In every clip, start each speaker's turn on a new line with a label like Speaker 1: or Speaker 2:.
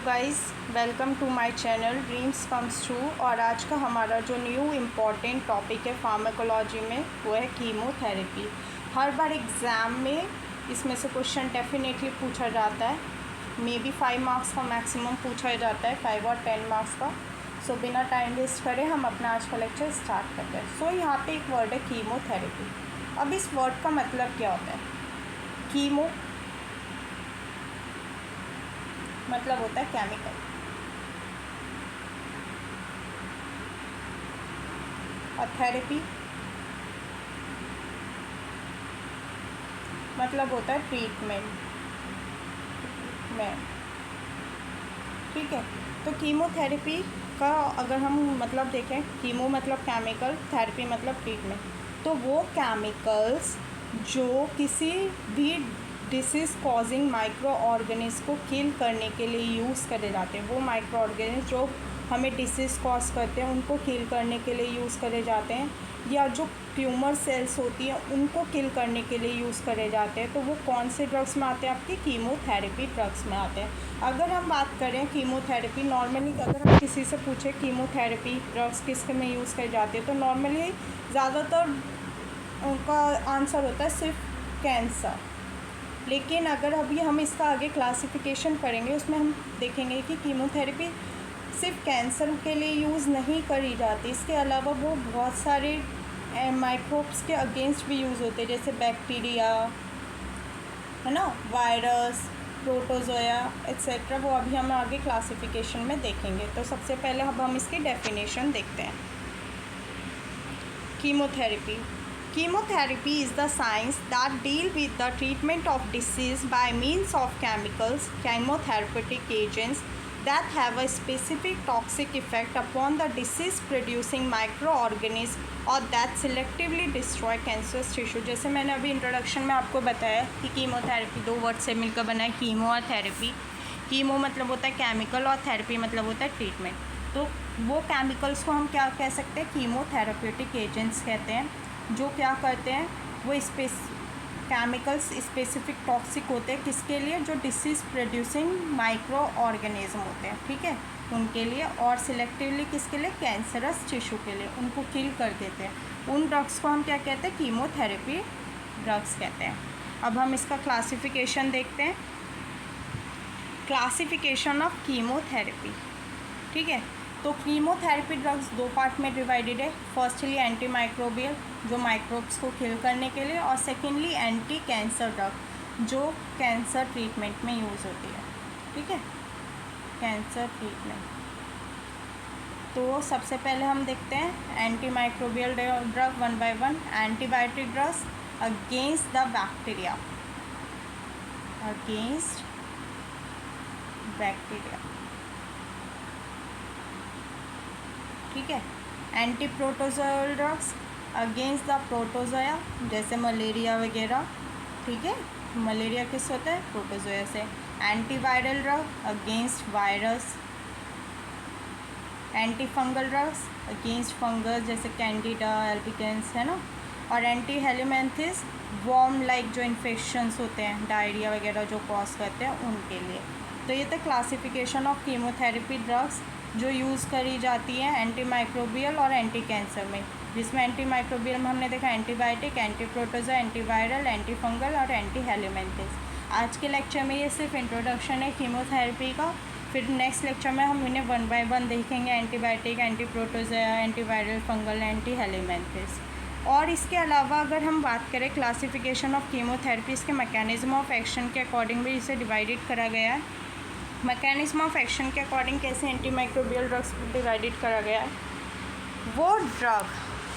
Speaker 1: Guys, welcome to my channel dreams comes true. और आज का हमारा जो न्यू इम्पॉर्टेंट टॉपिक है फार्माकोलॉजी में वो है कीमोथेरेपी। हर बार एग्ज़ाम में इसमें से क्वेश्चन डेफिनेटली पूछा जाता है। मे बी 5 मार्क्स का मैक्सिमम पूछा जाता है, 5 और 10 मार्क्स का। सो बिना टाइम वेस्ट करें हम अपना आज का लेक्चर स्टार्ट करते हैं। सो यहाँ पे एक वर्ड है कीमोथेरेपी। अब इस वर्ड का मतलब क्या होता है? कीमो मतलब होता है केमिकल, और थेरेपी मतलब होता है ट्रीटमेंट में। ठीक है, तो कीमोथेरेपी का अगर हम मतलब देखें, कीमो मतलब केमिकल, थेरेपी मतलब ट्रीटमेंट, तो वो केमिकल्स जो किसी भी डिसीज़ कॉजिंग माइक्रो ऑर्गेनिज्म को किल करने के लिए यूज़ करे जाते हैं, वो माइक्रो ऑर्गेनिज्म जो हमें डिसीज़ कॉज करते हैं उनको किल करने के लिए यूज़ करे जाते हैं, या जो ट्यूमर सेल्स होती हैं उनको किल करने के लिए यूज़ करे जाते हैं। तो वो कौन से ड्रग्स में आते हैं? आपकी कीमोथेरेपी ड्रग्स में आते हैं। अगर हम बात करें कीमोथेरेपी, नॉर्मली अगर हम किसी से पूछें कीमोथेरेपी ड्रग्स किसके में यूज़ करे जाते हैं, तो नॉर्मली ज़्यादातर उनका आंसर होता है सिर्फ कैंसर। लेकिन अगर अभी हम इसका आगे क्लासिफिकेशन करेंगे, उसमें हम देखेंगे कि कीमोथेरेपी सिर्फ कैंसर के लिए यूज़ नहीं करी जाती, इसके अलावा वो बहुत सारे माइक्रोब्स के अगेंस्ट भी यूज़ होते हैं, जैसे बैक्टीरिया है ना, वायरस, प्रोटोजोया एक्सेट्रा। वो अभी हम आगे क्लासिफिकेशन में देखेंगे। तो सबसे पहले अब हम इसकी डेफिनेशन देखते हैं। Chemotherapy Chemotherapy is the science that deal with the treatment of disease by means of chemicals, chemotherapeutic agents that have a specific toxic effect upon the disease-producing microorganism or that selectively destroy cancerous tissue। जैसे मैंने अभी introduction में आपको बताया कि chemotherapy दो word से मिलकर बना है, कीमो और थेरेपी। कीमो मतलब होता है केमिकल और थेरेपी मतलब होता है ट्रीटमेंट। तो वो केमिकल्स को हम क्या कह सकते हैं? कीमोथेरेप्यूटिक एजेंट्स कहते हैं, जो क्या करते हैं, वो केमिकल्स स्पेसिफिक टॉक्सिक होते हैं किसके लिए? जो डिसीज़ प्रोड्यूसिंग माइक्रो ऑर्गेनिज्म होते हैं, ठीक है, उनके लिए। और सिलेक्टिवली किसके लिए? कैंसरस टिश्यू के लिए, उनको किल कर देते हैं। उन ड्रग्स को हम क्या कहते हैं? कीमोथेरेपी ड्रग्स कहते हैं। अब हम इसका क्लासिफिकेशन देखते हैं। क्लासिफिकेशन ऑफ कीमोथेरेपी, ठीक है। तो कीमोथेरेपी ड्रग्स दो पार्ट में डिवाइडेड है। फर्स्टली एंटी माइक्रोबियल, जो माइक्रोब्स को किल करने के लिए, और सेकेंडली एंटी कैंसर ड्रग, जो कैंसर ट्रीटमेंट में यूज़ होती है, ठीक है, कैंसर ट्रीटमेंट। तो सबसे पहले हम देखते हैं anti microbial drug one by one. Antibiotic drugs against the bacteria, against bacteria, ठीक है। एंटी प्रोटोजोयल ड्रग्स अगेंस्ट द प्रोटोजोया, जैसे मलेरिया वगैरह, ठीक है। मलेरिया किस होता है? प्रोटोजोया से। Antiviral drug against virus. Anti fungal drugs against fungus, जैसे कैंडिडा एल्बिकेंस, है ना। और एंटी हेलिमेंथिस वॉर्म लाइक जो इन्फेक्शंस होते हैं, डायरिया वगैरह जो कॉज करते हैं, उनके लिए। तो ये तो क्लासिफिकेशन ऑफ कीमोथेरेपी ड्रग्स जो यूज़ करी जाती है एंटी माइक्रोबियल और एंटी कैंसर में, जिसमें एंटी माइक्रोबियल में हमने देखा antibiotic, anti protozoa, antiviral, anti fungal और एंटी हेलिमेंथिस। आज के लेक्चर में ये सिर्फ इंट्रोडक्शन है कीमोथेरेपी का। फिर नेक्स्ट लेक्चर में हम इन्हें वन बाय वन देखेंगे, antibiotic, anti protozoa, antiviral, fungal, anti helminthics. और इसके अलावा अगर हम बात करें क्लासिफिकेशन ऑफ कीमोथेरेपी, इसके मैकेनिज्म ऑफ एक्शन के अकॉर्डिंग भी इसे डिवाइडेड करा गया है। मैकेनिज्म ऑफ एक्शन के अकॉर्डिंग कैसे एंटी माइक्रोबियल ड्रग्स को डिवाइडेड करा गया है? वो ड्रग,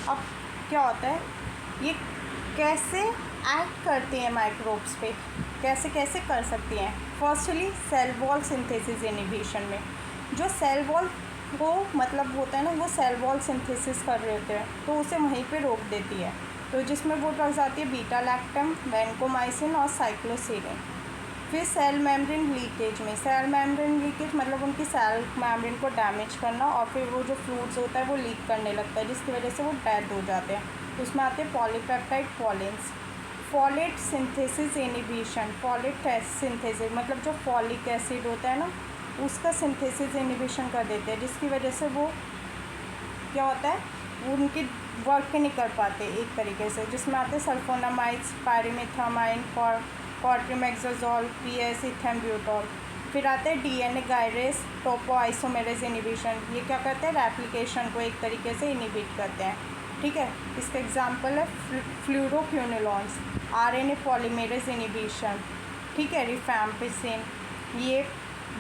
Speaker 1: अब क्या होता है, ये कैसे एक्ट करती हैं माइक्रोब्स पे, कैसे कैसे कर सकती हैं? Firstly cell wall synthesis inhibition में, जो सेल वॉल वो मतलब होता है ना, वो सेल वॉल सिंथेसिस कर रहे होते हैं, तो उसे वहीं पे रोक देती है। तो जिसमें वो ड्रग्स आती है बीटा लैक्टम, वैनकोमाइसिन और साइक्लोसीरिन। फिर सेल मेम्ब्रेन लीकेज में, सेल मेम्ब्रेन लीकेज मतलब उनकी सेल मेम्ब्रेन को डैमेज करना, और फिर वो जो फ्लूइड्स होता है वो लीक करने लगता है, जिसकी वजह से वो डेथ हो जाते हैं। उसमें आते हैं पॉलीपेप्टाइड पॉलिन्स। Folate synthesis inhibition, folate synthesis मतलब जो फॉलिक एसिड होता है ना, उसका सिंथेसिस इनहिबिशन कर देते हैं, जिसकी वजह से वो क्या होता है, वो उनकी वर्क नहीं कर पाते एक तरीके से, जिसमें आते हैं सल्फोनामाइड्स, पायरिमिथामाइन, क्वाट्रिमेक्साजोल, PS, इथेम्ब्यूटॉल। फिर आते हैं DNA गायरेस, टोपोआइसोमेरेज इनहिबिशन। ये क्या करते हैं, रेप्लिकेशन को एक तरीके से इनहिबिट करते हैं, ठीक है। इसका एग्जांपल है फ्लूरोक्विनोलॉन्स, RNA पॉलीमेरेज इनहिबिशन, ठीक है, रिफैम्पिसिन। ये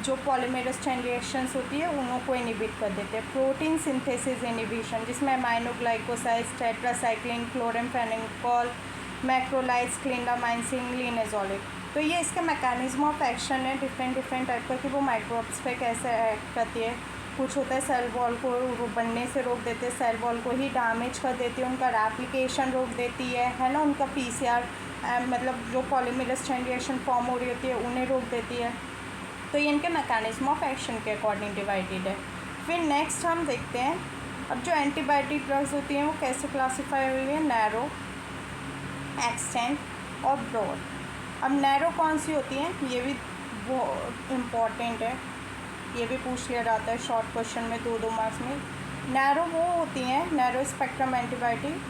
Speaker 1: जो पॉलीमेरेज चेन रिएक्शंस होती है उनको इनहिबिट कर देते हैं। प्रोटीन सिंथेसिस इनहिबिशन, जिसमें अमाइनोग्लाइकोसाइड्स, टेट्रासाइक्लिन, क्लोरेमफेनिकोल, मैक्रोलाइड्स, क्लिंडामाइसिन, लिनेजोलिक। तो ये इसका मैकेनिज्म ऑफ एक्शन है डिफरेंट टाइप का, कि वो माइक्रोब्स पे कैसे एक्ट करती है। कुछ होता है सेल वॉल को बनने से रोक देते हैं, सेल वॉल को ही डैमेज कर देती है, उनका रेप्लिकेशन रोक देती है ना, उनका PCR मतलब जो पॉलीमेरेज चेन रिएक्शन फॉर्म हो रही होती है उन्हें रोक देती है। तो ये इनके मैकेनिज्म ऑफ एक्शन के अकॉर्डिंग डिवाइडेड है। फिर नेक्स्ट हम देखते हैं अब जो एंटीबायोटिक ड्रग्स होती हैं वो कैसे क्लासीफाई हुई है, नैरो, एक्सटेंट और ब्रॉड। अब नैरो कौन सी होती हैं, ये भी बहुत इम्पॉर्टेंट है, ये भी पूछ लिया जाता है शॉर्ट क्वेश्चन में 2 मार्क्स में। नैरो वो होती हैं, नैरो स्पेक्ट्रम एंटीबायोटिक,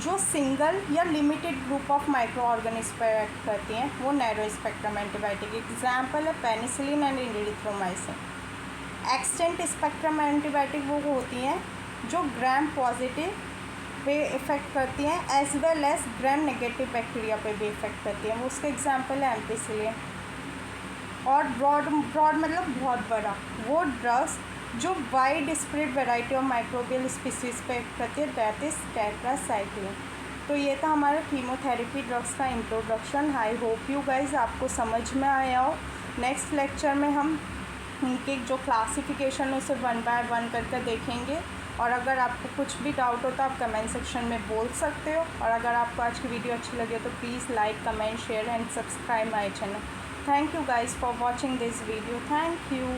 Speaker 1: जो सिंगल या limited group of micro organism पर एक्ट करती हैं, वो नैरो स्पेक्ट्रम एंटीबायोटिक। एग्जाम्पल है penicillin and erythromycin. Extent spectrum antibiotic वो होती हैं जो ग्राम पॉजिटिव पे इफ़ेक्ट करती हैं, as well as gram negative bacteria पे भी इफ़ेक्ट करती हैं, वो उसके एग्जाम्पल है एम्पिसिलिन। और ब्रॉड मतलब बहुत बड़ा, वो ड्रग्स जो wide spread variety of microbial species पे एक्ट करती है, दैट इज टेट्रासाइक्लिन। तो ये था हमारा कीमोथेरेपी ड्रग्स का introduction. I hope you guys आपको समझ में आया हो। नेक्स्ट लेक्चर में हम इनके जो क्लासिफिकेशन है उसे 1 बाय 1 करके देखेंगे। और अगर आपको कुछ भी डाउट हो तो आप कमेंट सेक्शन में बोल सकते हो। और अगर आपको आज की वीडियो अच्छी लगे तो please like, comment, share and subscribe my channel. Thank you guys for watching this video. Thank you.